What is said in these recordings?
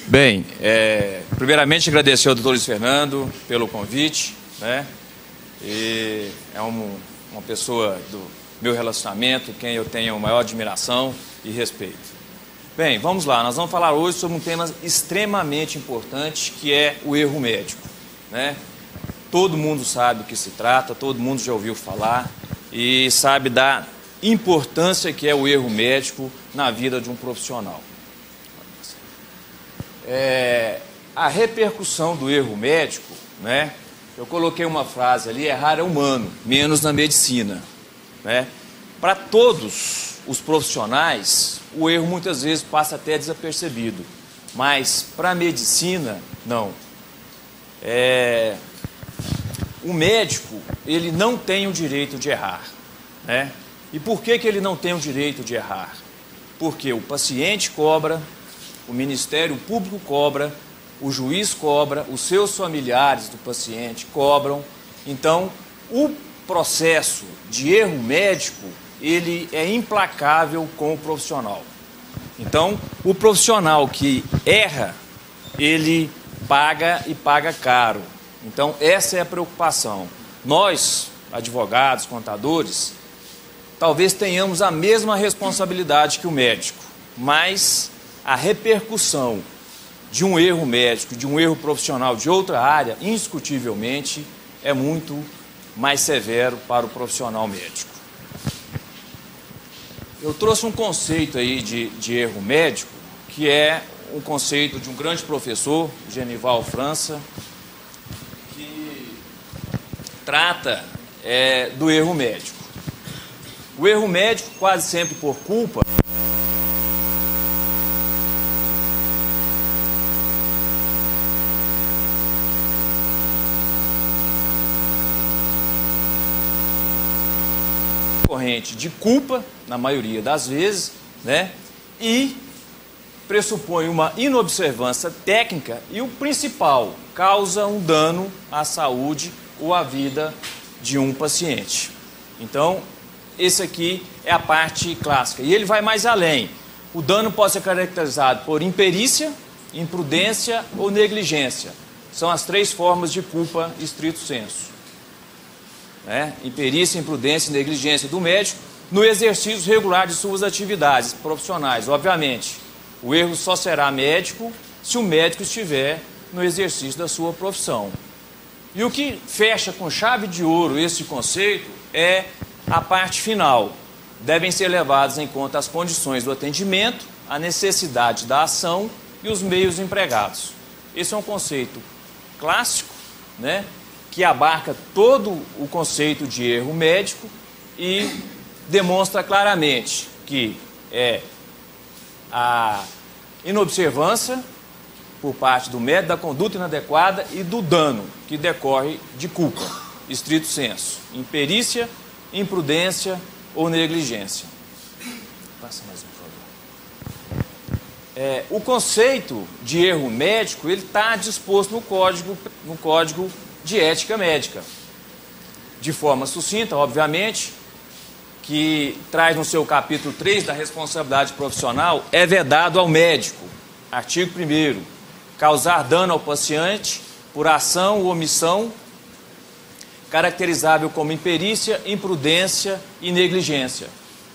Bem, primeiramente agradecer ao doutor Luiz Fernando pelo convite, né? E é uma pessoa do meu relacionamento, quem eu tenho maior admiração e respeito. Bem, vamos lá, nós vamos falar hoje sobre um tema extremamente importante, que é o erro médico, né? Todo mundo sabe do que se trata, todo mundo já ouviu falar e sabe da importância que é o erro médico na vida de um profissional. A repercussão do erro médico, né? Eu coloquei uma frase ali: errar é humano, menos na medicina, né? Para todos os profissionais, o erro muitas vezes passa até desapercebido, mas para a medicina, não. O médico, ele não tem o direito de errar, né? E por que ele não tem o direito de errar? Porque o paciente cobra, o Ministério Público cobra, o juiz cobra, os seus familiares do paciente cobram. Então, o processo de erro médico, ele é implacável com o profissional. Então, o profissional que erra, ele paga e paga caro. Então, essa é a preocupação. Nós, advogados, contadores, talvez tenhamos a mesma responsabilidade que o médico, mas a repercussão de um erro médico, de um erro profissional de outra área, indiscutivelmente, é muito mais severo para o profissional médico. Eu trouxe um conceito aí de erro médico, que é um conceito de um grande professor, Genival França, que trata do erro médico. O erro médico, quase sempre por culpa, corrente de culpa, na maioria das vezes, né? E pressupõe uma inobservância técnica e, o principal, causa um dano à saúde ou à vida de um paciente. Então, esse aqui é a parte clássica. E ele vai mais além. O dano pode ser caracterizado por imperícia, imprudência ou negligência. São as três formas de culpa estrito sensu. Imperícia, imprudência e negligência do médico no exercício regular de suas atividades profissionais. Obviamente, o erro só será médico se o médico estiver no exercício da sua profissão. E o que fecha com chave de ouro esse conceito é a parte final. Devem ser levadas em conta as condições do atendimento, a necessidade da ação e os meios empregados. Esse é um conceito clássico, né, que abarca todo o conceito de erro médico e demonstra claramente que é a inobservância por parte do médico da conduta inadequada e do dano que decorre de culpa, estrito sensu, imperícia, imprudência ou negligência. Passa mais um, por favor. O conceito de erro médico, ele está disposto no código de ética médica, de forma sucinta, obviamente, que traz no seu capítulo 3 da responsabilidade profissional: é vedado ao médico, artigo 1º, causar dano ao paciente por ação ou omissão caracterizável como imperícia, imprudência e negligência.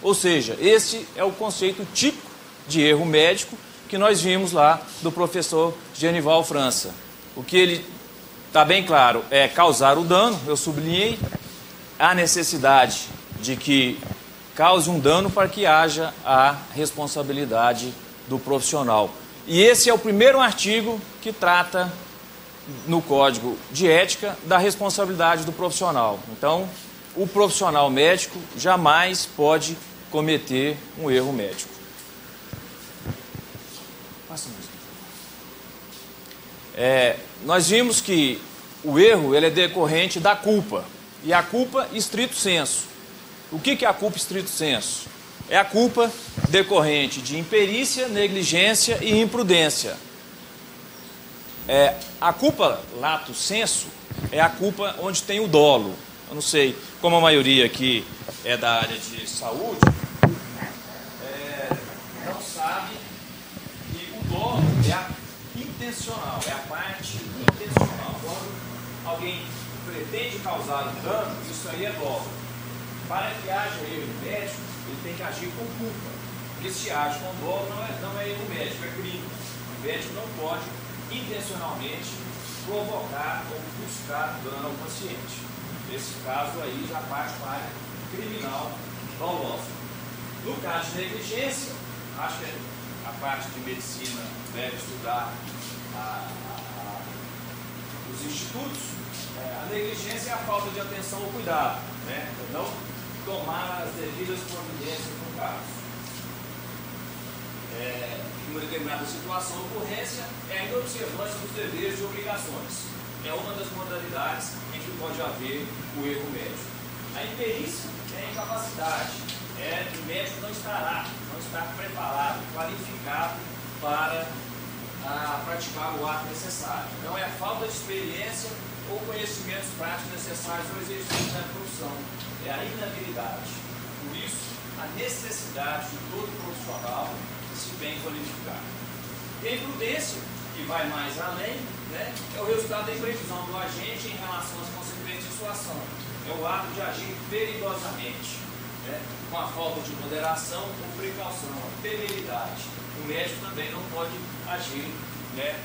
Ou seja, esse é o conceito típico de erro médico que nós vimos lá do professor Genival França. O que ele está bem claro é causar o dano, eu sublinhei, a necessidade de que cause um dano para que haja a responsabilidade do profissional. E esse é o primeiro artigo que trata no Código de Ética da responsabilidade do profissional. Então, o profissional médico jamais pode cometer um erro médico. Passa mais. Nós vimos que o erro ele é decorrente da culpa, e a culpa estrito sensu. O que é a culpa estrito sensu? É a culpa decorrente de imperícia, negligência e imprudência. A culpa lato sensu é a culpa onde tem o dolo. Eu não sei, como a maioria aqui é da área de saúde, não sabe que o dolo é a intencional, é a parte intencional. Quando alguém pretende causar um dano, isso aí é dolo. Para que haja erro médico, ele tem que agir com culpa. Porque se age com dolo, não é erro médico, é crime. O médico não pode intencionalmente provocar ou buscar dano ao paciente. Nesse caso aí já parte para a área criminal dolosa. No caso de negligência, acho que a parte de medicina deve estudar os institutos. A negligência é a falta de atenção ou cuidado, né? Não tomar as devidas providências no caso. Em uma determinada situação ou ocorrência, é a inobservância dos deveres e obrigações. É uma das modalidades em que pode haver o erro médico. A imperícia é a incapacidade. O médico não está preparado, qualificado para praticar o ato necessário. Então é a falta de experiência ou conhecimentos práticos necessários ao exercício da profissão. É a inabilidade. Por isso, a necessidade de todo profissional se bem qualificado. E a imprudência, que vai mais além, né, é o resultado da imprevisão do agente em relação às consequências de sua ação. É o ato de agir perigosamente, né, com a falta de moderação ou precaução, a temeridade. O médico também não pode agir, né,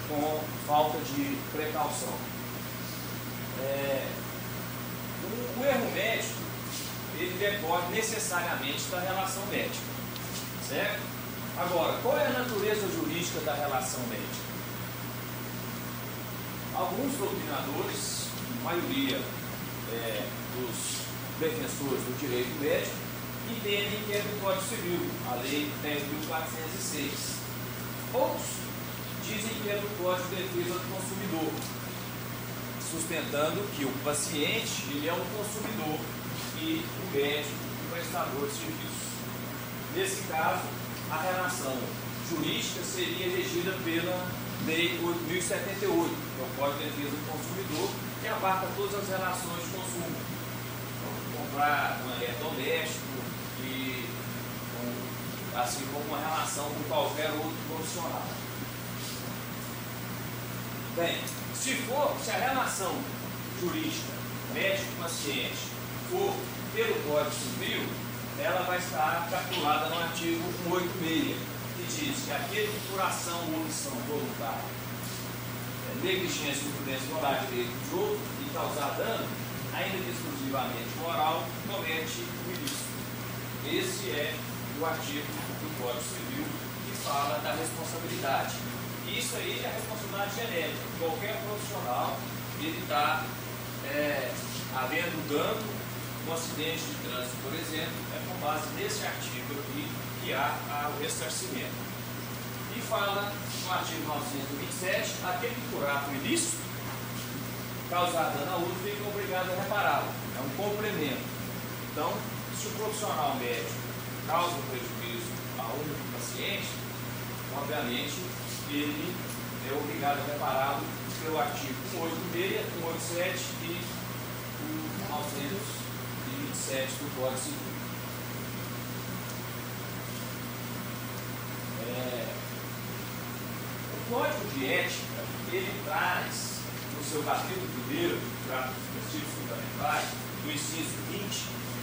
com falta de precaução. O erro médico, ele decorre necessariamente da relação médica, certo? Agora, qual é a natureza jurídica da relação médica? Alguns doutrinadores, a maioria dos defensores do direito médico, entendem que é do Código Civil, a Lei 10.406. Outros dizem que é do Código de Defesa do Consumidor, sustentando que o paciente ele é um consumidor e o médico um prestador de serviços. Nesse caso, a relação jurídica seria regida pela Lei 8.078, que é o Código de Defesa do Consumidor, que abarca todas as relações de consumo. Então, comprar um eletrodoméstico e assim como uma relação com qualquer outro profissional. Bem, se a relação jurídica médico-paciente for pelo Código Civil, ela vai estar capturada no artigo 186, que diz que aquele que por ação ou omissão voluntária, negligência, imprudência, violar direito de outro e causar dano, ainda que exclusivamente moral, comete o ilícito. Esse é o artigo do Código Civil que fala da responsabilidade. E isso aí é a responsabilidade genérica. Qualquer profissional, ele está havendo dano no acidente de trânsito, por exemplo, é com base nesse artigo aqui que há o ressarcimento. E fala no artigo 927, aquele que por ato ilícito causar dano a outro fica obrigado a repará-lo. É um complemento. Então, se o profissional médico causa um prejuízo a um paciente, obviamente ele é obrigado a repará-lo pelo artigo 186, 187 e o 927 do Código Civil. O Código de Ética, ele traz no seu capítulo 1º, que trata dos princípios fundamentais, do inciso 20,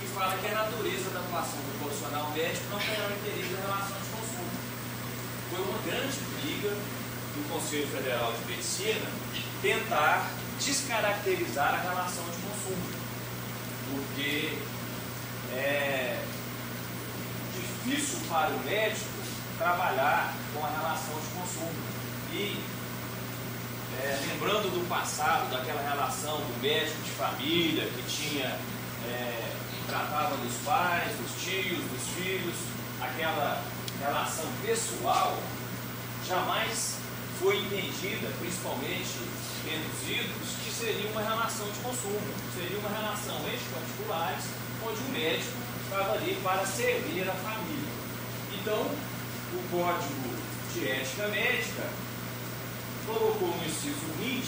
que fala que a natureza da atuação do profissional médico não caracteriza a relação de consumo. Foi uma grande briga do Conselho Federal de Medicina tentar descaracterizar a relação de consumo, porque é difícil para o médico trabalhar com a relação de consumo. E lembrando do passado, daquela relação do médico de família que tinha tratava dos pais, dos tios, dos filhos, aquela relação pessoal jamais foi entendida, principalmente pelos ídolos, que seria uma relação de consumo, seria uma relação entre particulares, onde o médico estava ali para servir a família. Então, o Código de Ética Médica colocou no inciso 20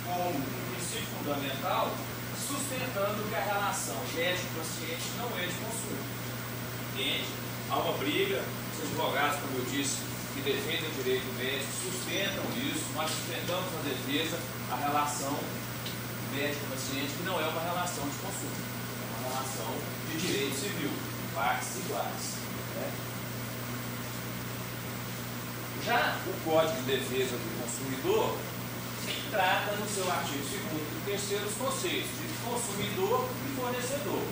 como um princípio fundamental, sustentando que a relação médico-paciente não é de consumo. Entende? Há uma briga, os advogados, como eu disse, que defendem o direito médico sustentam isso. Nós sustentamos na defesa a relação médico-paciente, que não é uma relação de consumo, é uma relação de direito civil, partes iguais. Né? Já o Código de Defesa do Consumidor trata no seu artigo 2º e 3º os conceitos de consumidor e fornecedor.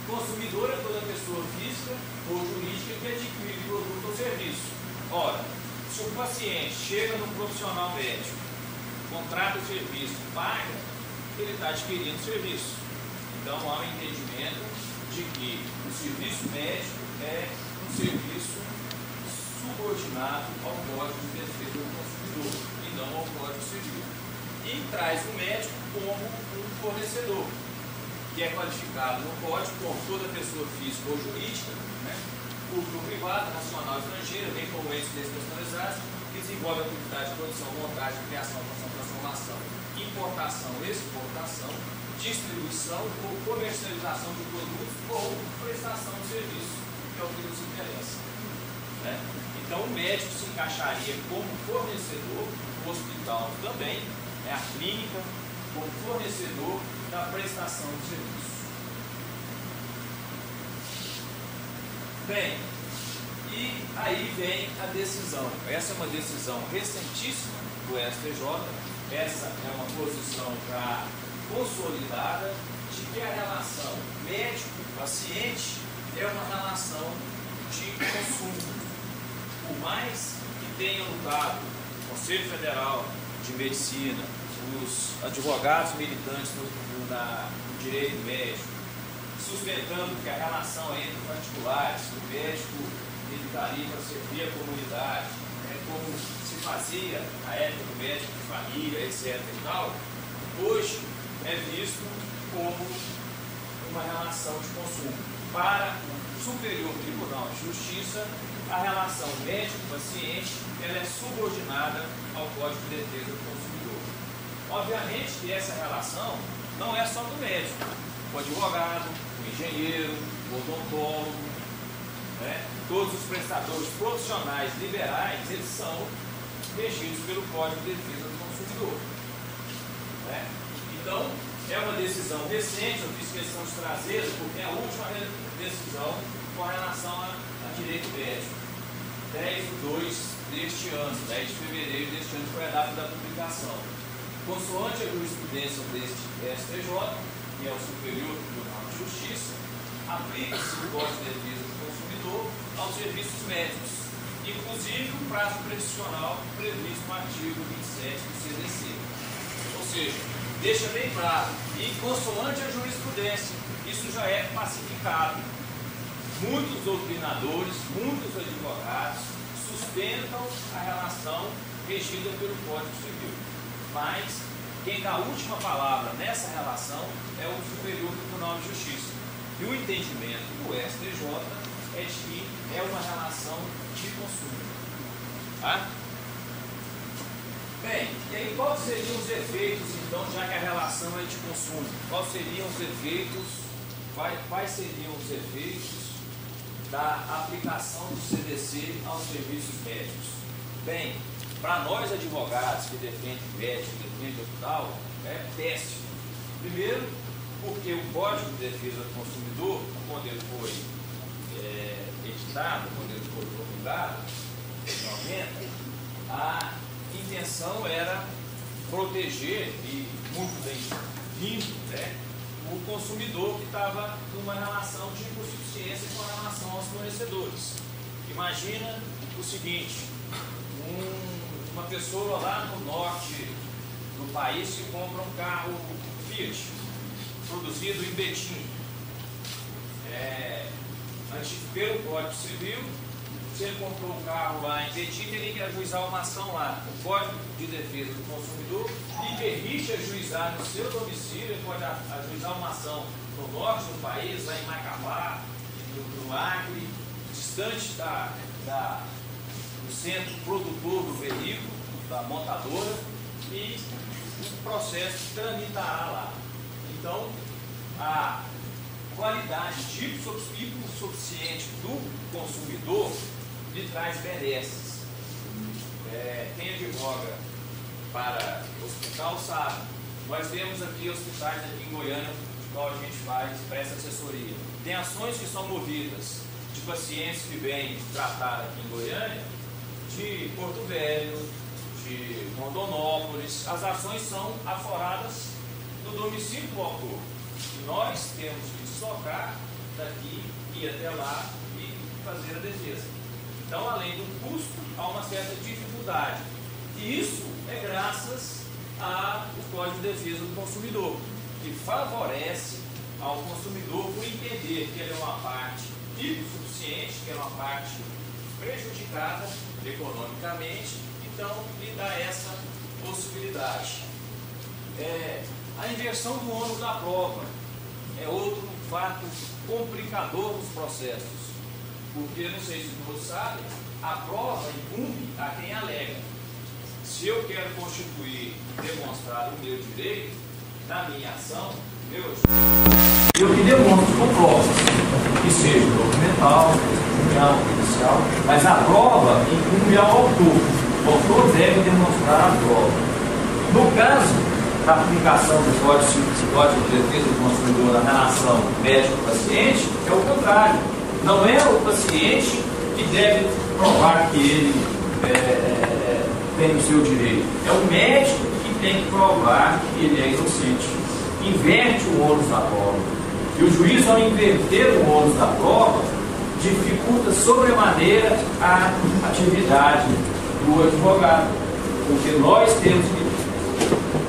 Consumidor é toda pessoa física ou jurídica que adquire produto ou serviço. Ora, se o paciente chega no profissional médico, contrata o serviço, paga, ele está adquirindo serviço. Então há um entendimento de que o serviço médico é um serviço subordinado ao Código de Defesa do Consumidor e não ao Código Civil. E traz o médico como um fornecedor, que é qualificado no Código como toda pessoa física ou jurídica, né, público ou privado, nacional ou estrangeira, bem como entes despersonalizados, que desenvolve atividade de produção, montagem, criação, transformação, importação, exportação, distribuição ou comercialização de produtos ou prestação de serviço, que é o que nos interessa. Né? Então, o médico se encaixaria como fornecedor, o hospital também, a clínica, como fornecedor da prestação de serviço. Bem, e aí vem a decisão. Essa é uma decisão recentíssima do STJ, essa é uma posição já consolidada de que a relação médico-paciente é uma relação de consumo. Por mais que tenha lutado o Conselho Federal de Medicina, os advogados militantes no direito médico, sustentando que a relação entre particulares, o médico militaria para servir a comunidade, como se fazia a época do médico de família, etc. e tal, hoje é visto como uma relação de consumo. Para o Superior Tribunal de Justiça, a relação médico-paciente ela é subordinada ao Código de Defesa do Consumidor. Obviamente que essa relação não é só do médico, o advogado, o engenheiro, o odontólogo, né? Todos os prestadores profissionais liberais, eles são regidos pelo Código de Defesa do Consumidor. Né? Então, é uma decisão recente, eu fiz questão de trazer, porque é a última decisão com relação a direito médico. 10 de 2 deste ano, 10 de fevereiro deste ano, foi a data da publicação. Consoante a jurisprudência deste STJ, que é o Superior Tribunal de Justiça, aplica-se o Código de Defesa do Consumidor aos serviços médicos, inclusive o prazo prescricional previsto no artigo 27 do CDC. Ou seja, deixa bem claro, e consoante a jurisprudência, isso já é pacificado. Muitos doutrinadores, muitos advogados sustentam a relação regida pelo Código Civil. Mas quem dá a última palavra nessa relação é o Superior Tribunal de Justiça. E o entendimento do STJ é de que é uma relação de consumo. Tá? Bem, e aí quais seriam os efeitos, então, já que a relação é de consumo? Quais seriam os efeitos da aplicação do CDC aos serviços médicos? Bem, para nós advogados que defendem médico, que defendem hospital, é péssimo. Primeiro, porque o Código de Defesa do Consumidor, quando ele foi editado, quando ele foi promulgado, em 90, a intenção era proteger, e muito bem vindo, né, o consumidor que estava numa relação de insuficiência com relação aos fornecedores. Imagina o seguinte, uma pessoa lá no norte do país que compra um carro Fiat, produzido em Betim. Pelo Código Civil, se ele comprou um carro lá em Betim, teria que ajuizar uma ação lá. O Código de Defesa do Consumidor lhe permite ajuizar no seu domicílio, ele pode ajuizar uma ação no norte do país, lá em Macapá, no Acre, distante do centro produtor do veículo, da montadora, e o processo tramitará lá. Então, a qualidade hipossuficiente do consumidor lhe traz benesses. quem advoga para hospital sabe, nós temos aqui hospitais aqui em Goiânia, de qual a gente presta assessoria. Tem ações que são movidas de pacientes que vêm tratar aqui em Goiânia, de Porto Velho, de Rondonópolis. As ações são aforadas no domicílio do autor. E nós temos que deslocar daqui, ir até lá e fazer a defesa. Então, além do custo, há uma certa dificuldade. E isso é graças ao Código de Defesa do Consumidor, que favorece ao consumidor por entender que ele é uma parte hipossuficiente, que é uma parte prejudicada economicamente, então lhe dá essa possibilidade. A inversão do ônus da prova é outro fato complicador dos processos, porque, não sei se todos sabem, a prova incumbe a quem alega. Se eu quero constituir, demonstrar o meu direito, na minha ação, eu que demonstro com provas, que seja documental, testemunhal, judicial, mas a prova incumbe ao autor. O autor deve demonstrar a prova. No caso da aplicação do Código de Defesa do Consumidor na relação médico-paciente, é o contrário. Não é o paciente que deve provar que ele tem o seu direito. É o médico que tem que provar que ele é inocente. Inverte o ônus da prova. E o juiz, ao inverter o ônus da prova, dificulta sobremaneira a atividade do advogado. Porque nós temos que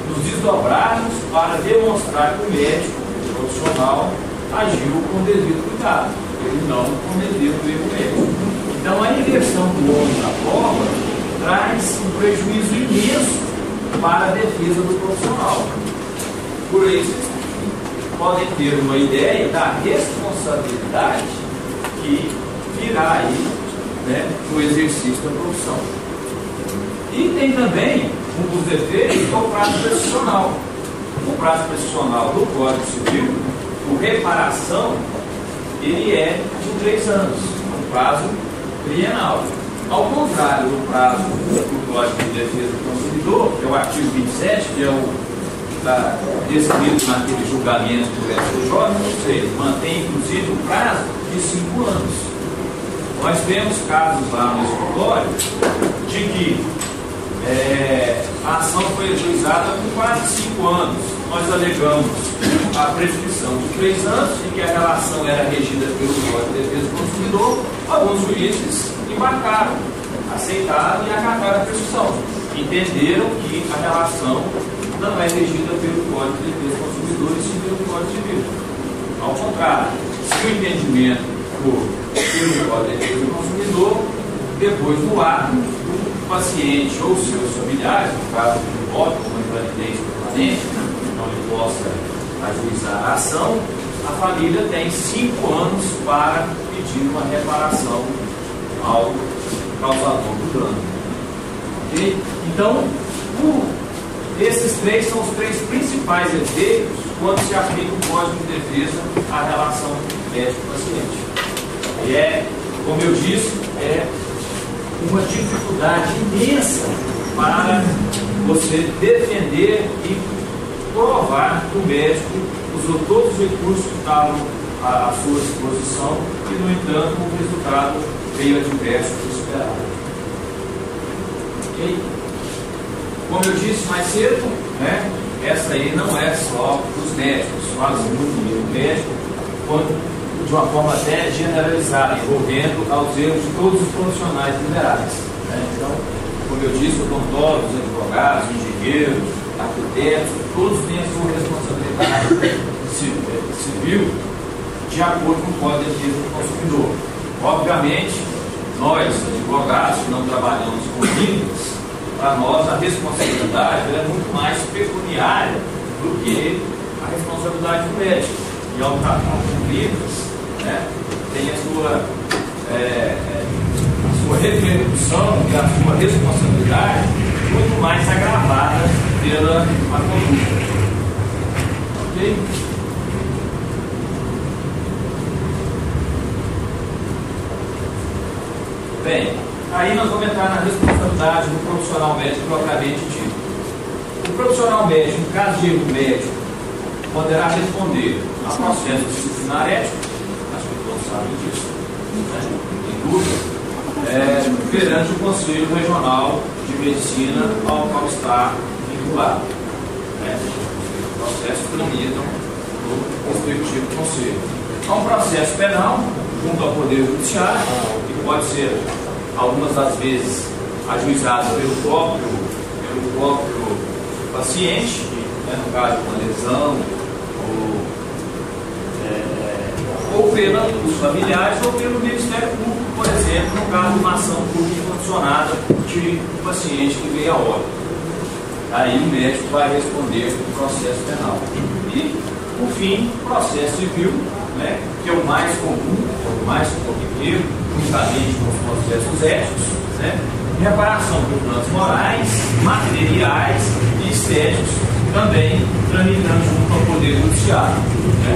nos desdobrarmos para demonstrar que o médico profissional agiu com devido cuidado, ele não com devido erro médico. Então, a inversão do ônus da prova traz um prejuízo imenso para a defesa do profissional. Por isso, podem ter uma ideia da responsabilidade que virá aí, né, no exercício da profissão. E tem também um dos efeitos do prazo prescricional. O prazo prescricional do Código Civil, por reparação, ele é de 3 anos, um prazo trienal. Ao contrário do prazo do Código de Defesa do Consumidor, que é o artigo 27, que é o está descrito naquele julgamento do STJ, ou seja, mantém inclusive o prazo de 5 anos. Nós temos casos lá no escritório de que a ação foi ajuizada por quase 5 anos. Nós alegamos a prescrição de 3 anos e que a relação era regida pelo Código de Defesa do Consumidor. Alguns juízes embarcaram, aceitaram e acataram a prescrição. Entenderam que a relação não é regida pelo Código de Defesa do Consumidor e sim pelo Código Civil. Ao contrário, se o entendimento for pelo Código de Defesa do Consumidor, depois do ato, o paciente ou seus familiares, no caso do voto, com invalidez permanente, não lhe possa ajuizar a ação, a família tem 5 anos para pedir uma reparação ao causador do dano. Okay? Então, esses 3 são os 3 principais efeitos quando se aplica o Código de Defesa à relação médico-paciente. E como eu disse, é uma dificuldade imensa para você defender e provar que o médico usou todos os recursos que estavam à sua disposição e, no entanto, o resultado veio adverso do esperado. Ok? Como eu disse mais cedo, né, essa aí não é só dos médicos, fala muito do médico, de uma forma até generalizada, envolvendo aos erros de todos os profissionais liberais. Né? Então, como eu disse, odontólogos, advogados, engenheiros, arquitetos, todos têm a sua responsabilidade civil de acordo com o Código de Defesa do Consumidor. Obviamente, nós, advogados, que não trabalhamos com línguas, para nós a responsabilidade é muito mais pecuniária do que a responsabilidade do médico. E ao tratar com línguas, né, tem a sua repercussão e a sua responsabilidade muito mais agravada pela conduta. Ok? Bem, Aí nós vamos entrar na responsabilidade do profissional médico propriamente dito. O profissional médico, em caso de erro médico, poderá responder a processo disciplinar ético, acho que todos sabem disso, né? Sem dúvida, perante o Conselho Regional de Medicina ao qual está vinculado. Né? O processo tramita no respectivo conselho. Há um processo penal junto ao Poder Judiciário, que pode ser, algumas das vezes, ajuizado pelo próprio paciente, né, no caso de uma lesão, ou pelos familiares, ou pelo Ministério Público, por exemplo, no caso de uma ação pública condicionada de um paciente que veio a óbito. Aí o médico vai responder o processo penal. E, por fim, o processo civil, né, que é o mais comum, o mais corriqueiro, juntamente com os processos éticos, né, reparação por danos morais, materiais e estéticos, também tramitando junto ao Poder Judiciário. Né.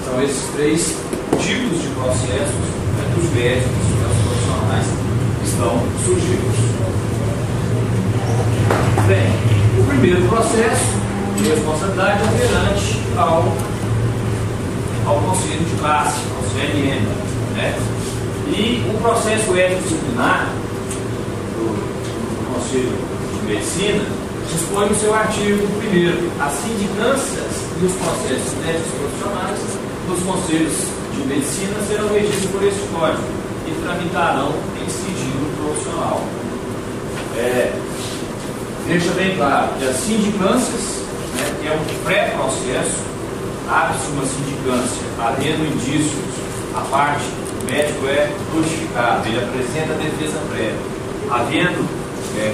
São esses três tipos de processos, né, dos médicos e dos profissionais que estão sujeitos. Bem, o primeiro processo de responsabilidade é perante ao Conselho de Classe, ao CRM. Né? E o processo ético-disciplinar do Conselho de Medicina dispõe no seu artigo 1º as sindicâncias e os processos éticos profissionais dos Conselhos de Medicina serão regidos por este código e tramitarão em sigilo profissional. Deixa bem claro que as sindicâncias, né, que é um pré-processo, abre-se uma sindicância, havendo indícios, a parte, o médico é notificado, ele apresenta a defesa prévia,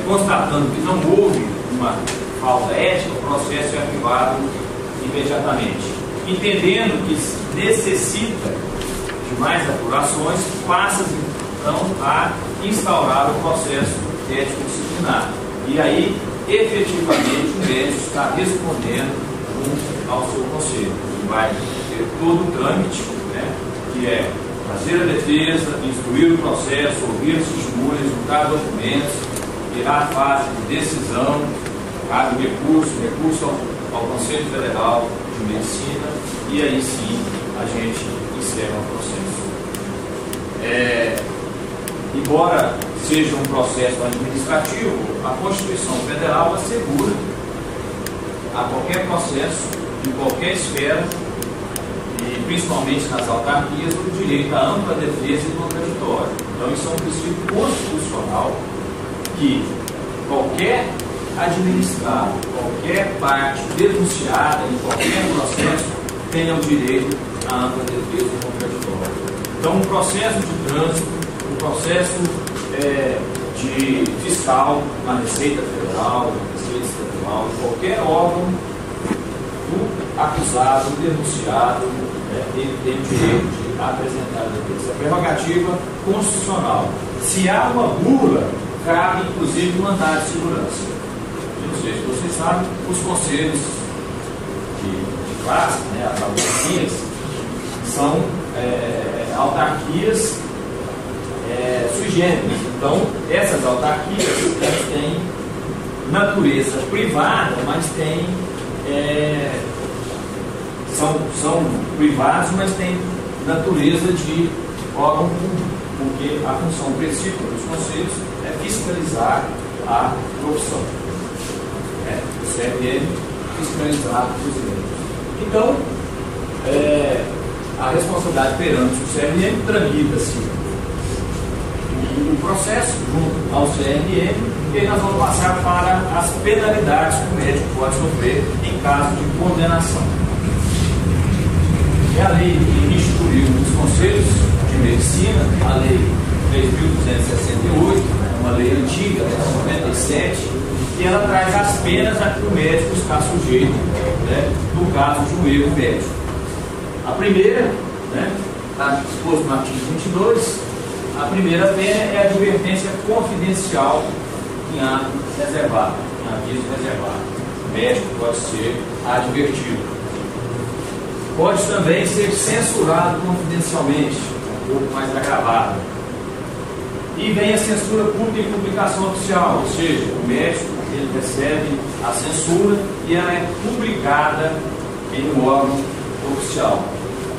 constatando que não houve uma falta ética, o processo é arquivado imediatamente. Entendendo que necessita de mais apurações, passa-se então a instaurar o processo ético-disciplinar. E aí, efetivamente, o médico está respondendo ao seu conselho. Ele vai ter todo o trâmite, né, que é fazer a defesa, instruir o processo, ouvir as testemunhas, juntar documentos, virar a fase de decisão, cabe recurso ao Conselho Federal de Medicina, e aí sim a gente encerra o processo. Embora seja um processo administrativo, a Constituição Federal assegura a qualquer processo, de qualquer esfera, e principalmente nas autarquias, o direito à ampla defesa e contraditório. Então isso é um princípio constitucional que qualquer administrado, qualquer parte denunciada em qualquer processo tenha o direito à ampla defesa e contraditório. Então um processo de trânsito, um processo de fiscal na Receita Federal, na Receita Estadual, qualquer órgão, o acusado, o denunciado, ele tem o direito de apresentar a defesa. É prerrogativa constitucional. Se há uma bula, cabe inclusive mandado de segurança. Eu não sei se vocês sabem, os conselhos de classe, né, as autarquias, são autarquias sui generis. Então, essas autarquias têm natureza privada, mas são privados, mas têm natureza de órgão público, porque a função principal dos conselhos é fiscalizar a profissão. O CRM fiscalizar os direitos. Então, a responsabilidade perante o CRM tramita-se o processo junto ao CRM, e aí nós vamos passar para as penalidades que o médico pode sofrer em caso de condenação. É a lei que instituiu os conselhos de medicina, a lei 3.268, uma lei antiga, de 97, e ela traz as penas a que o médico está sujeito, né, no caso de um erro médico. A primeira, né, está exposto no artigo 22, a primeira pena é a advertência confidencial em ato reservado, em aviso reservado. O médico pode ser advertido. Pode também ser censurado confidencialmente, um pouco mais agravado. E vem a censura pública e publicação oficial, ou seja, o médico ele recebe a censura e ela é publicada em um órgão oficial.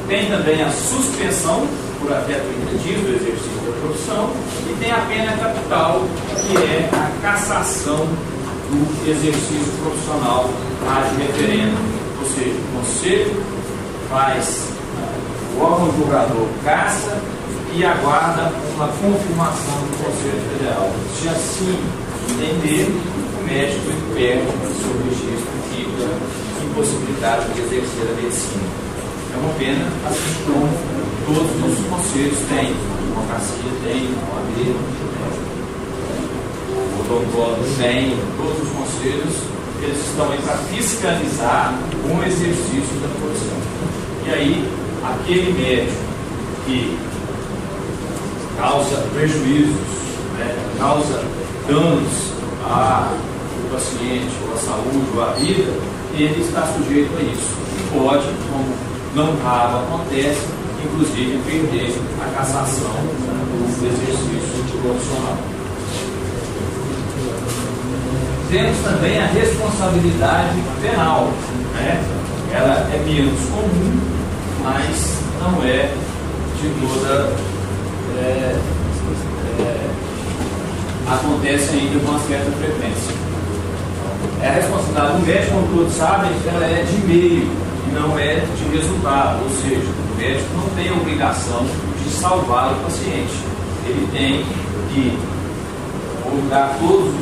Tem também a suspensão por até 30 dias do exercício da profissão e tem a pena capital, que é a cassação do exercício profissional ad referendo. Ou seja, o Conselho faz, o órgão julgador caça e aguarda uma confirmação do Conselho Federal. Se assim entender, o médico perde o seu registro e fica impossibilitado de exercer a medicina. É uma pena, assim como todos os conselhos têm, a advocacia tem, a OAB, o odontólogo tem, todos os conselhos, eles estão aí para fiscalizar o exercício da profissão. E aí, aquele médico que causa prejuízos, né, causa danos ao paciente, ou à saúde, ou à vida, ele está sujeito a isso. E pode, como não raro acontece, inclusive perder a cassação do exercício profissional. Temos também a responsabilidade penal, né? Ela é menos comum, mas não é de toda... acontece ainda com uma certa frequência. A responsabilidade do médico, como todos sabem, ela é de meio e não é de resultado, ou seja, o médico não tem a obrigação de salvar o paciente. Ele tem que colocar todos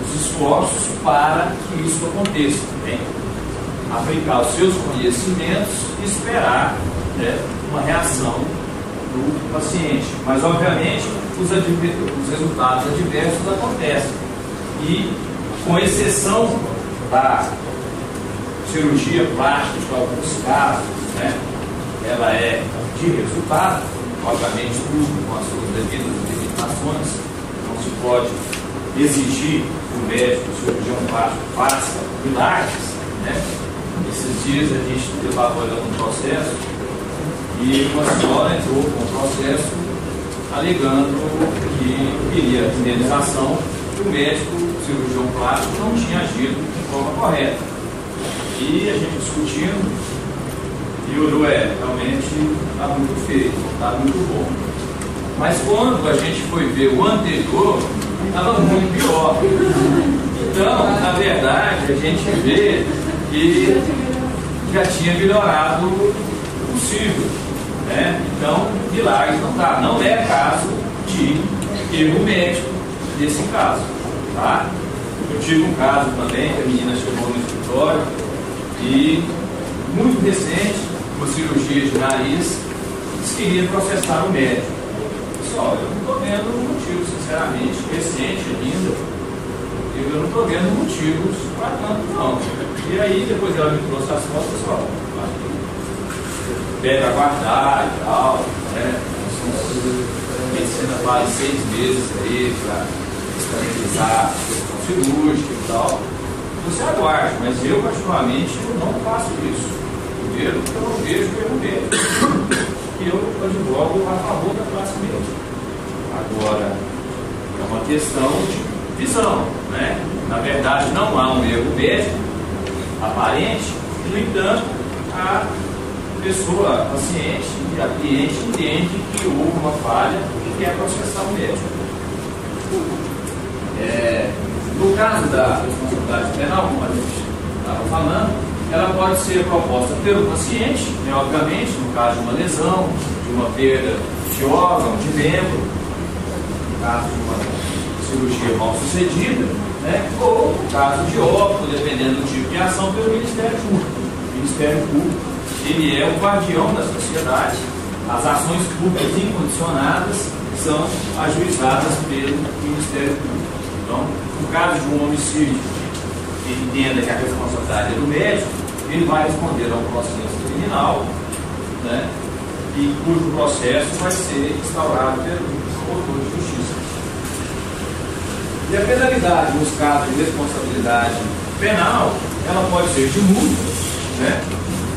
os esforços para que isso aconteça. Tem que aplicar os seus conhecimentos e esperar, né, uma reação do paciente. Mas, obviamente, os resultados adversos acontecem. E, com exceção da cirurgia plástica, para alguns casos, né, ela é de resultado, obviamente tudo com as suas devidas limitações. Não se pode exigir que o médico, o cirurgião plástico, faça milagres, né? Esses dias a gente estava olhando um processo e uma senhora entrou com um processo alegando que queria indenização, que o médico, o cirurgião plástico, não tinha agido de forma correta. E a gente discutindo, e olhou, realmente está muito feio, está muito bom. Mas quando a gente foi ver o anterior, estava muito pior. Então, na verdade, a gente vê que já tinha melhorado o possível, né? Então, milagres não dá. Não é caso de erro médico nesse caso, tá? Eu tive um caso também, que a menina chegou no escritório e, muito recente, uma cirurgia de nariz, eles queriam processar o médico. Pessoal, eu não estou vendo motivo, sinceramente, recente ainda, eu não estou vendo motivos para tanto, não. E aí, depois ela me trouxe as fotos, pessoal, deve aguardar e tal, né? A medicina vale 6 meses aí para estabilizar a questão cirúrgica e tal. Você aguarde, mas eu, particularmente, eu não faço isso. Primeiro, porque eu não vejo erro médico. E eu advogo a favor da classe médica. Agora, é uma questão de visão, né? Na verdade, não há um erro médico aparente, no entanto, a pessoa, a paciente e a cliente entende que houve uma falha e quer processar o médico. No caso da responsabilidade penal, como a gente estava falando, ela pode ser proposta pelo paciente, né, obviamente, no caso de uma lesão, de uma perda de órgão, de membro, no caso de uma cirurgia mal sucedida, né, ou no caso de óbito, dependendo do tipo de ação, pelo Ministério Público. O Ministério Público, ele é o guardião da sociedade. As ações públicas incondicionadas são ajuizadas pelo Ministério Público. Então, no caso de um homicídio que entenda que a responsabilidade é do médico, ele vai responder a um processo criminal, né, e cujo processo vai ser instaurado pelo promotor de justiça. E a penalidade nos casos de responsabilidade penal, ela pode ser de multa, né,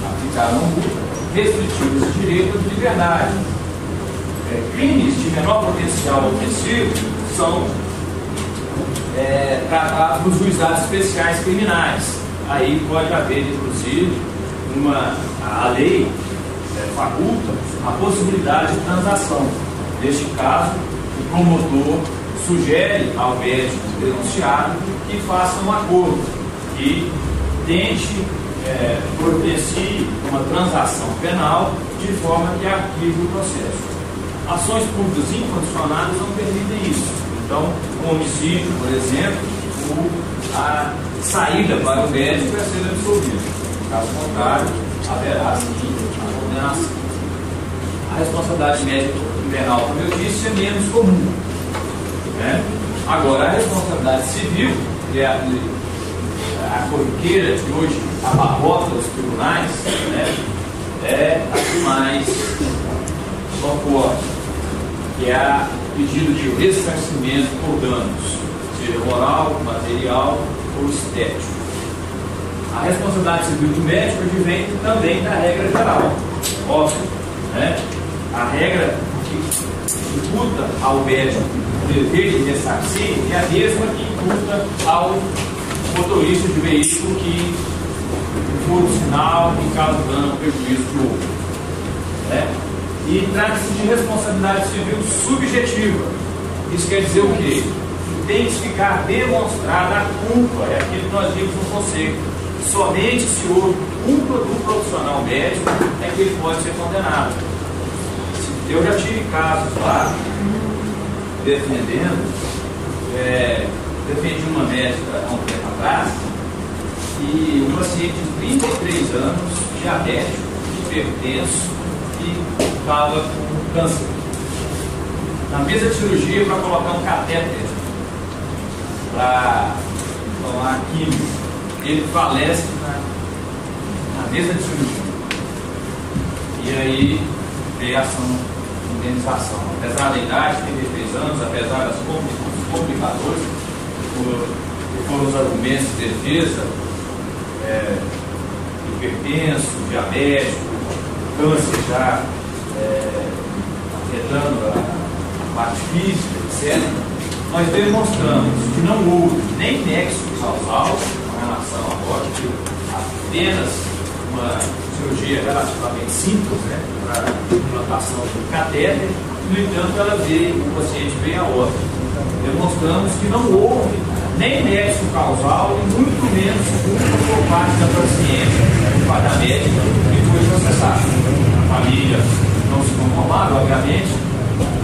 aplicar uma multa, restritivos de direito de liberdade. crimes de menor potencial ofensivo são tratados nos juizados especiais criminais. Aí pode haver, inclusive, a lei faculta a possibilidade de transação. Neste caso, o promotor sugere ao médico denunciado que faça um acordo, que tente providencie uma transação penal de forma que arquive o processo. Ações públicas incondicionadas não permitem isso. Então, um homicídio, por exemplo, a saída para o médico é ser absolvido. Caso contrário, haverá sim a condenação. A responsabilidade médica penal, como eu disse, é menos comum. Né? Agora, a responsabilidade civil, que é a corriqueira que hoje abarrota os tribunais, né, é a que mais ocorre, que é a pedido de ressarcimento por danos, seja moral, material ou estético. A responsabilidade civil do médico advém também da regra geral, óbvio, né? A regra que imputa ao médico o dever de ressarcir é a mesma que imputa ao motorista de veículo que for o sinal e causa dano ou prejuízo para o outro. Né? E trata-se de responsabilidade civil subjetiva. Isso quer dizer o quê? Tem que ficar demonstrada a culpa, é aquilo que nós vimos no conselho. Somente se houve culpa do profissional médico é que ele pode ser condenado. Eu já tive casos lá defendendo, defendi uma médica há um tempo atrás, e um paciente de 33 anos, diabético, hipertenso, e estava com câncer. Na mesa de cirurgia, para colocar um catéter para tomar químico, ele falece na mesa de cirurgia. E aí veio a ação de indenização. Apesar da idade, 33 anos, apesar das complicações, que foram os argumentos de defesa, hipertenso, diabético, câncer já afetando a parte física, etc., nós demonstramos que não houve nem nexo causal com relação à morte, apenas uma cirurgia relativamente simples, né, para implantação do catéter. No entanto, o paciente veio a óbito. Demonstramos que não houve nem nexo causal e muito menos culpa por parte da paciente, da médica, que foi processada. A família não se conformava, obviamente,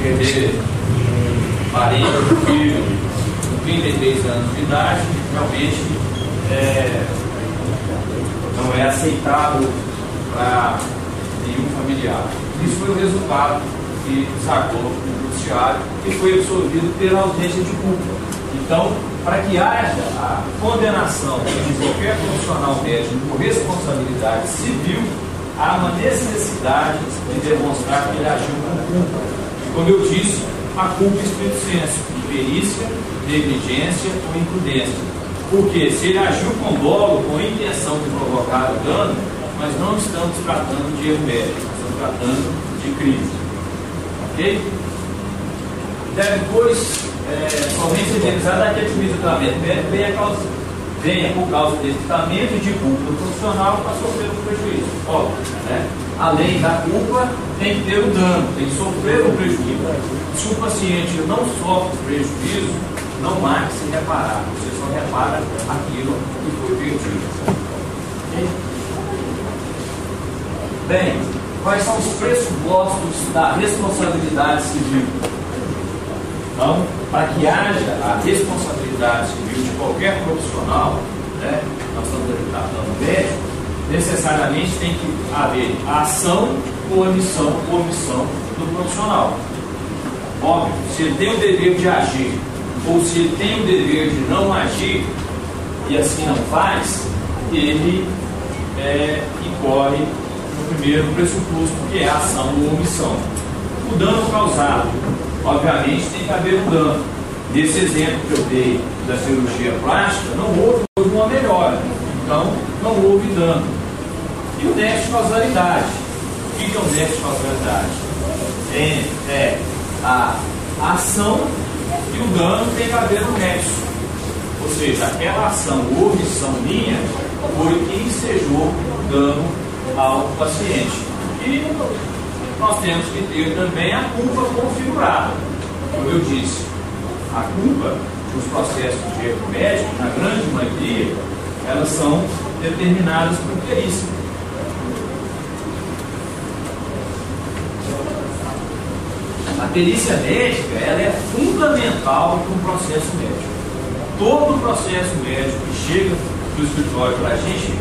perder parente do filho com 33 anos de idade, realmente não é aceitável para nenhum familiar. Isso foi o resultado que sacou no judiciário e foi absolvido pela ausência de culpa. Então, para que haja a condenação de qualquer profissional médico por responsabilidade civil, há uma necessidade de demonstrar que ele agiu com culpa. E, como eu disse, a culpa estrito sensu, imperícia, negligência ou imprudência. Porque se ele agiu com dolo, com a intenção de provocar o dano, nós não estamos tratando de erro médico, estamos tratando de crime. Ok? Depois, somente indenizado aquele que o tratamento médico venha por causa desse tratamento de culpa do profissional para sofrer um prejuízo. Óbvio, né? Além da culpa, tem que ter o dano, tem que sofrer o prejuízo. Se o paciente não sofre o prejuízo, não há que se reparar, você só repara aquilo que foi perdido. Okay? Bem, quais são os pressupostos da responsabilidade civil? Então, para que haja a responsabilidade civil de qualquer profissional, né, nós estamos tratando médico, necessariamente tem que haver a ação ou omissão do profissional. Óbvio, se ele tem o dever de agir ou se ele tem o dever de não agir e assim não faz, ele incorre no primeiro pressuposto, que é a ação ou omissão. O dano causado, obviamente, tem que haver um dano. Nesse exemplo que eu dei da cirurgia plástica, não houve uma melhora, então não houve dano. E o nexo de causalidade. O que é o nexo de causalidade? é a ação e o dano tem que haver no nexo. Ou seja, aquela ação ou omissão minha foi que ensejou o dano ao paciente. E nós temos que ter também a culpa configurada. Como eu disse, a culpa dos processos de erro médico, na grande maioria, elas são determinadas por perícia. A perícia médica, ela é fundamental para um processo médico. Todo processo médico que chega do escritório para a gente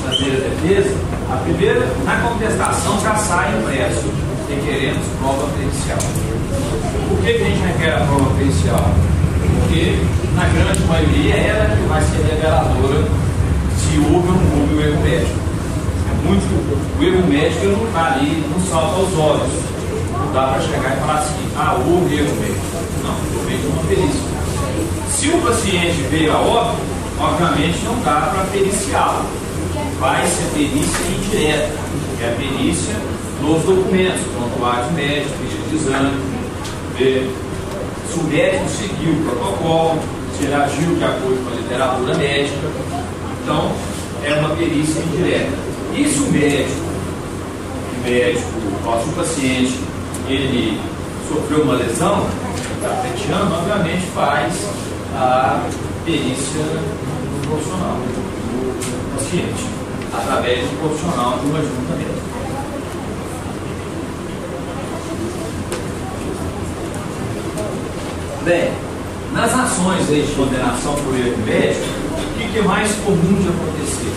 fazer a defesa, a primeira, na contestação já sai impresso, requeremos prova pericial. Por que a gente requer a prova pericial? Porque, na grande maioria, ela que vai ser reveladora se houve ou não houve o erro médico. O erro médico não está ali, não salta aos olhos. Não dá para chegar e falar assim, houve erro médico. Não, foi feita uma perícia. Se o paciente veio a óbito, obviamente não dá para periciá-lo. Vai ser perícia indireta, que é a perícia nos documentos, prontuários médicos, pedido de exame, ver se o médico seguiu o protocolo, se ele agiu de acordo com a literatura médica. Então, é uma perícia indireta. E se o o paciente, ele sofreu uma lesão, está pleiteando, obviamente faz a perícia do profissional, do paciente, através do profissional de uma junta médica. Bem, nas ações de condenação por erro médico, o que é mais comum de acontecer?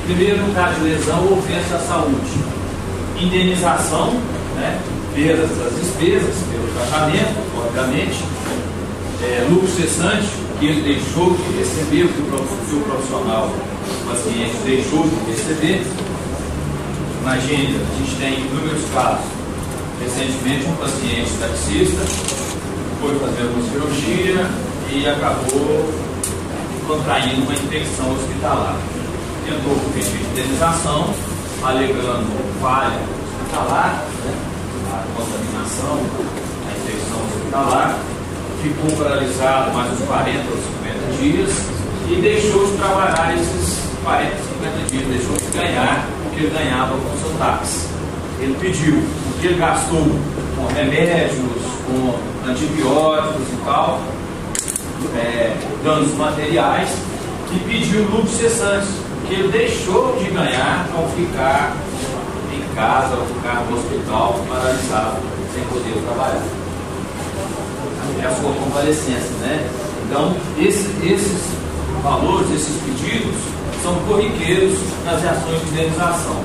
Primeiro, no caso de lesão ou ofensa à saúde, indenização, né, pelas das despesas, pelo tratamento, obviamente, lucro cessante, que ele deixou de receber, o que o profissional, o paciente deixou de receber. Imagina, a gente tem inúmeros casos. Recentemente, um paciente taxista foi fazer uma cirurgia e acabou contraindo uma infecção hospitalar. Tentou pedir indenização, alegando falha hospitalar, né, a contaminação, a infecção hospitalar, ficou paralisado mais uns 40 ou 50 dias e deixou de trabalhar esses 40 ou 50 dias, deixou de ganhar o que ele ganhava com o seu táxi. Ele pediu, o que ele gastou com remédios, com antibióticos e tal, danos materiais, e pediu lucro cessante, que ele deixou de ganhar ao ficar em casa, ao ficar no hospital paralisado, sem poder trabalhar. É a sua convalescença, né? Então, esses valores, esses pedidos, são corriqueiros nas ações de indenização.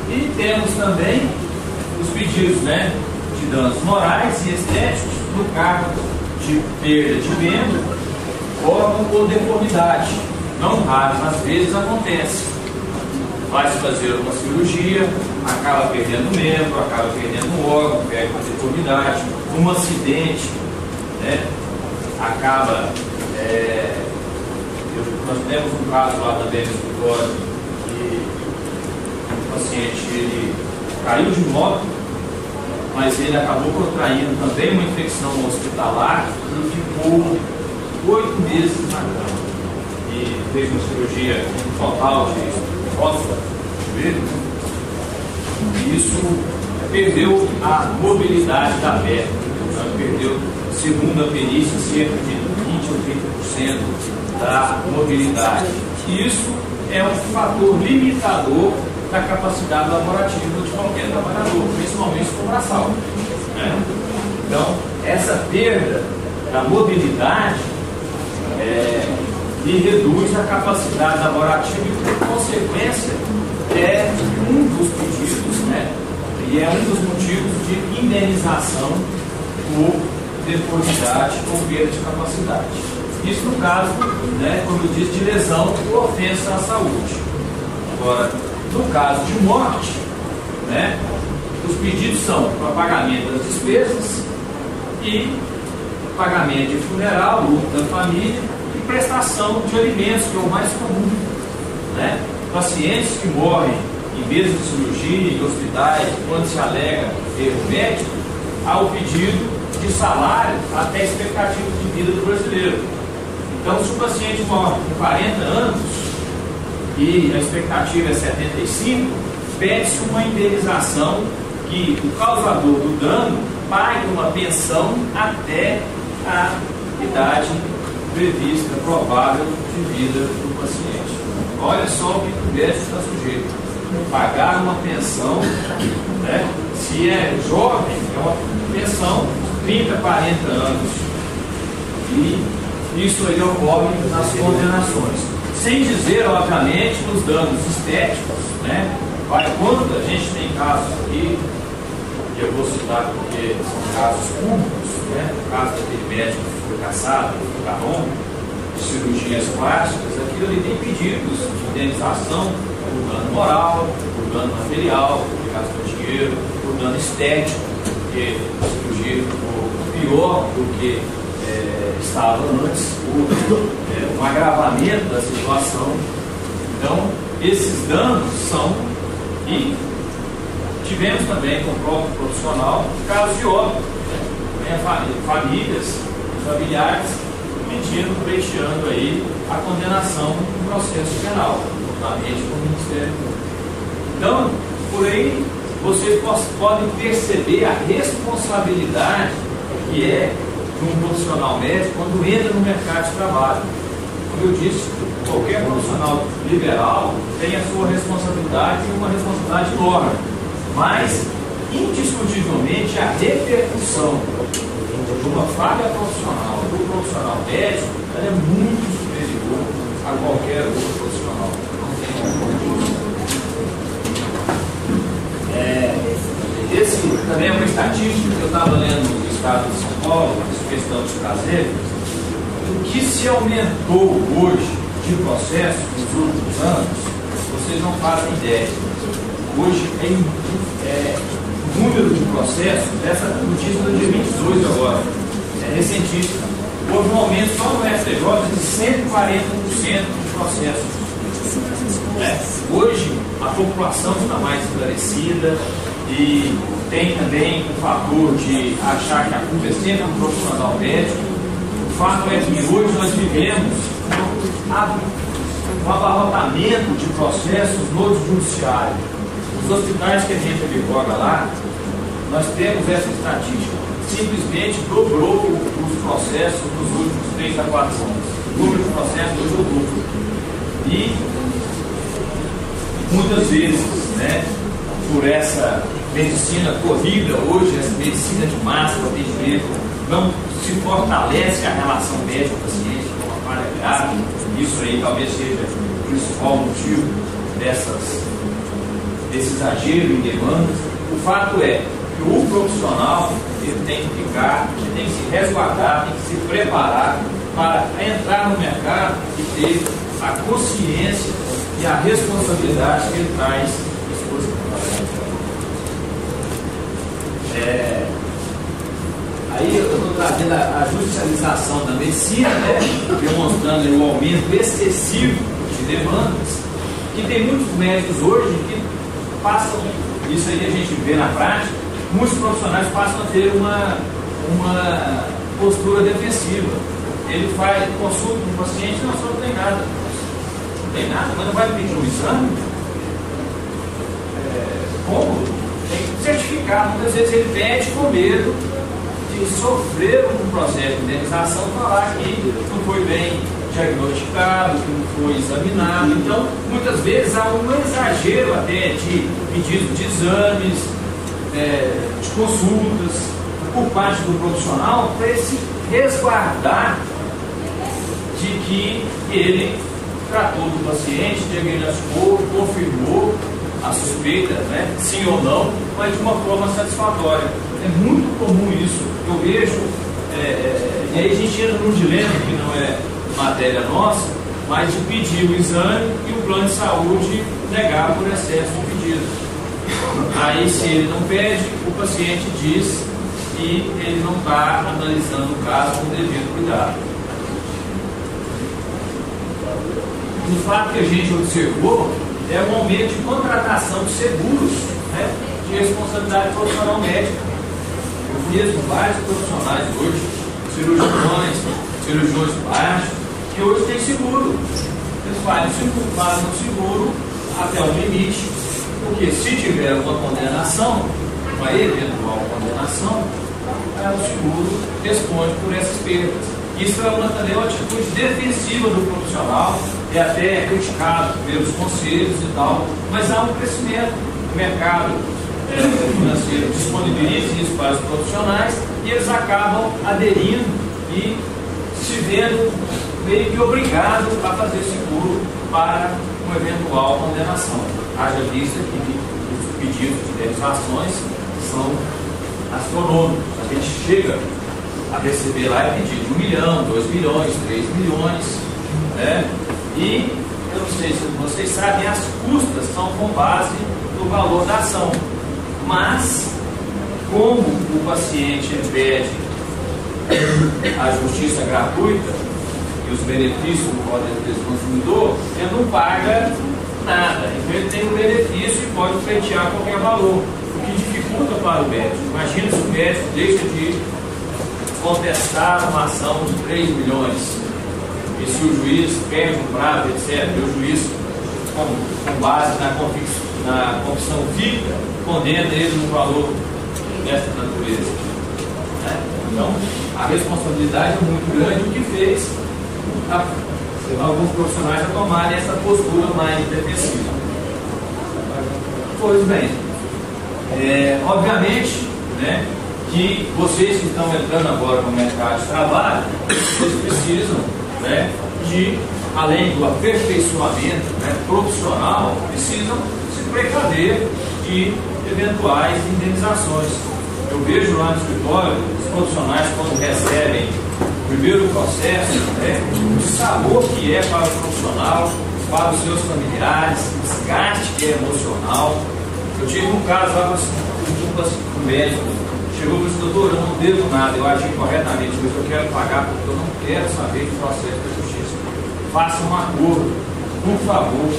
E temos também os pedidos, né, de danos morais e estéticos no caso de perda de membro, órgão ou deformidade. Não raras às vezes acontece. Vai-se fazer uma cirurgia, acaba perdendo o membro, acaba perdendo o órgão, perde uma deformidade, um acidente, né, acaba. Nós temos um caso lá também no escritório que o paciente ele caiu de moto, mas ele acabou contraindo também uma infecção hospitalar e ficou 8 meses na cama. E fez uma cirurgia total de rótula, e isso perdeu a mobilidade da perna. Então, perdeu, segundo a perícia, cerca de 20 ou 30% da mobilidade. E isso é um fator limitador da capacidade laborativa de qualquer trabalhador, principalmente com o braçal, né? Então, essa perda da mobilidade e reduz a capacidade laborativa e, por consequência, é um dos pedidos, né? E é um dos motivos de indenização por deformidade ou perda de capacidade. Isso no caso, né, como eu disse, de lesão ou ofensa à saúde. Agora, no caso de morte, né, os pedidos são para pagamento das despesas e pagamento de funeral, luto da família e prestação de alimentos, que é o mais comum, né? Pacientes que morrem em mesas de cirurgia, em hospitais, quando se alega erro médico, há o pedido de salário até a expectativa de vida do brasileiro. Então, se o paciente morre com 40 anos e a expectativa é 75, pede-se uma indenização que o causador do dano pague uma pensão até a idade prevista, provável de vida do paciente. Olha só o que o médico está sujeito: pagar uma pensão, né? Se é jovem, é uma pensão 30, 40 anos. E isso aí ocorre nas condenações. Sem dizer, obviamente, nos danos estéticos, né? Quando a gente tem casos aqui, e eu vou citar porque são casos públicos, né? O caso daquele médico que foi caçado, foi carrom, de cirurgias plásticas, aquilo ali tem pedidos de indenização por dano moral, por dano material, por gastou dinheiro, por dano estético, porque a cirurgia ficou pior do que estava antes, um agravamento da situação. Então, esses danos são, e tivemos também com o próprio profissional casos de óbito, né? Famílias, familiares pedindo, pleiteando aí a condenação do processo penal, juntamente com o Ministério Público. Então, por aí, vocês podem perceber a responsabilidade que é de um profissional médico quando entra no mercado de trabalho. Como eu disse, qualquer profissional liberal tem a sua responsabilidade e uma responsabilidade enorme, mas, indiscutivelmente, a repercussão de uma falha profissional do profissional médico ela é muito superior a qualquer outro profissional. Não tem como. Esse também é uma estatística que eu estava lendo no estado de São Paulo, essa questão de prazer. O que se aumentou hoje de processo nos últimos anos, vocês não fazem ideia. Hoje o número de processos, essa notícia do dia 22 agora, é recentíssima, houve um aumento só no STJ de 140% de processos. Hoje a população está mais esclarecida e tem também o fator de achar que a culpa é sempre um profissional médico. O fato é que hoje nós vivemos um abarrotamento de processos no judiciário. Os hospitais que a gente advoga lá, nós temos essa estatística, simplesmente dobrou os processos nos últimos 3 a 4 anos. O número de processos hoje dobrou. E muitas vezes, né, por essa medicina corrida hoje, essa medicina de massa, o atendimento, não se fortalece a relação médico-paciente, que é uma falha grave. Isso aí talvez seja o principal motivo desse exagero em demandas. O fato é que o profissional ele tem que ficar, ele tem que se resguardar, tem que se preparar para entrar no mercado e ter a consciência e a responsabilidade que ele traz às suas Aí eu estou trazendo a judicialização da medicina, né, demonstrando o aumento excessivo de demandas, que tem muitos médicos hoje que passam, isso aí a gente vê na prática, muitos profissionais passam a ter uma postura defensiva. Ele faz consulta com o paciente, não, só não tem nada. Não tem nada, mas não vai pedir um exame? Como? Tem que certificar. Muitas vezes ele pede com medo de sofrer um processo de indenização, falar que não foi bem diagnosticado, que não foi examinado. Então, muitas vezes há um exagero até de pedido de exames, de consultas, por parte do profissional, para ele se resguardar de que ele tratou do paciente, diagnosticou, confirmou a suspeita, né, sim ou não, mas de uma forma satisfatória. É muito comum isso. Eu vejo, e aí a gente entra num dilema que não é matéria nossa, mas de pedir o exame e o plano de saúde negar por excesso de pedido. Aí, se ele não pede, o paciente diz que ele não está analisando o caso com o devido cuidado. No fato que a gente observou, é um aumento de contratação de seguros, né, de responsabilidade profissional médica. Eu conheço vários profissionais hoje, cirurgiões plásticos, que hoje têm seguro. Eles fazem o seguro até o limite, porque se tiver uma condenação, uma eventual condenação, o seguro responde por essas perdas. Isso também é uma atitude defensiva do profissional, é até criticado pelos conselhos e tal, mas há um crescimento. O mercado financeiro disponibiliza isso para os profissionais e eles acabam aderindo e se vendo meio que obrigados a fazer seguro para uma eventual condenação. Haja vista que os pedidos de indenizações são astronômicos. A gente chega a receber lá e pedir de 1 milhão, 2 milhões, 3 milhões, né? E eu não sei se vocês sabem, as custas são com base no valor da ação. Mas, como o paciente pede a justiça gratuita e os benefícios do Código do Consumidor, ele não paga nada. Então ele tem um benefício e pode pleitear qualquer valor, o que dificulta para o médico. Imagina se o médico deixa de contestar uma ação de 3 milhões e se o juiz perde um prazo, etc., e o juiz, com base na confissão fica, condena ele no valor dessa natureza. Né? Então, a responsabilidade é muito grande, o que fez alguns profissionais a tomarem essa postura mais defensiva. Pois bem, obviamente, né, que vocês que estão entrando agora no mercado de trabalho, vocês precisam, né, de, além do aperfeiçoamento, né, profissional, precisam se precaver de eventuais indenizações. Eu vejo lá no escritório os profissionais, quando recebem o primeiro processo, né, o sabor que é para o profissional, para os seus familiares, o desgaste que é emocional. Eu tive um caso lá com um médico, chegou e disse: doutor, eu não devo nada, eu agi corretamente, mas eu quero pagar porque eu não quero saber do processo da justiça. Faça um acordo, por favor,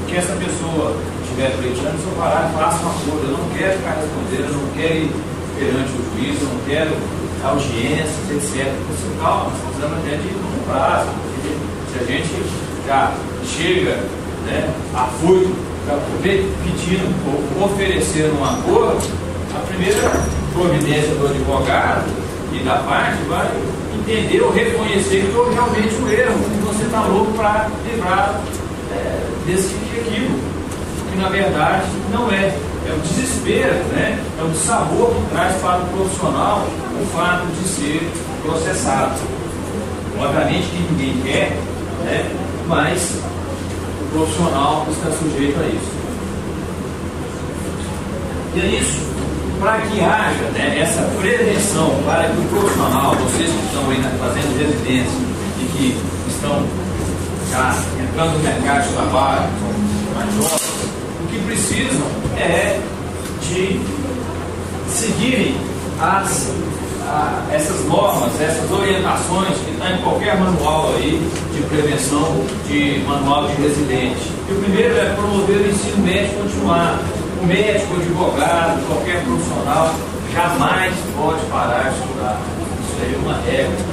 que essa pessoa estiver pleiteando, se eu parar, faça um acordo. Eu não quero ficar respondendo, eu não quero ir perante o juiz, eu não quero audiências, etc. Você, calma, nós precisamos até de longo prazo, porque se a gente já chega, né, afoito, já pedindo ou oferecendo um acordo, a primeira providência do advogado e da parte vai entender ou reconhecer que houve realmente um erro, que você está louco para livrar desse equívoco, que na verdade não é. É o desespero, né? É o dissabor que traz para o profissional o fato de ser processado. Obviamente que ninguém quer, né? Mas o profissional está sujeito a isso. E é isso, para que haja, né, essa prevenção, para que o profissional, vocês que estão aí fazendo residência e que estão já entrando no mercado de trabalho, mais jovens, o que precisam é de seguirem essas normas, essas orientações que estão em qualquer manual aí de prevenção, de manual de residente. E o primeiro é promover o ensino médico continuado. O médico, o advogado, qualquer profissional jamais pode parar de estudar. Isso aí é uma regra.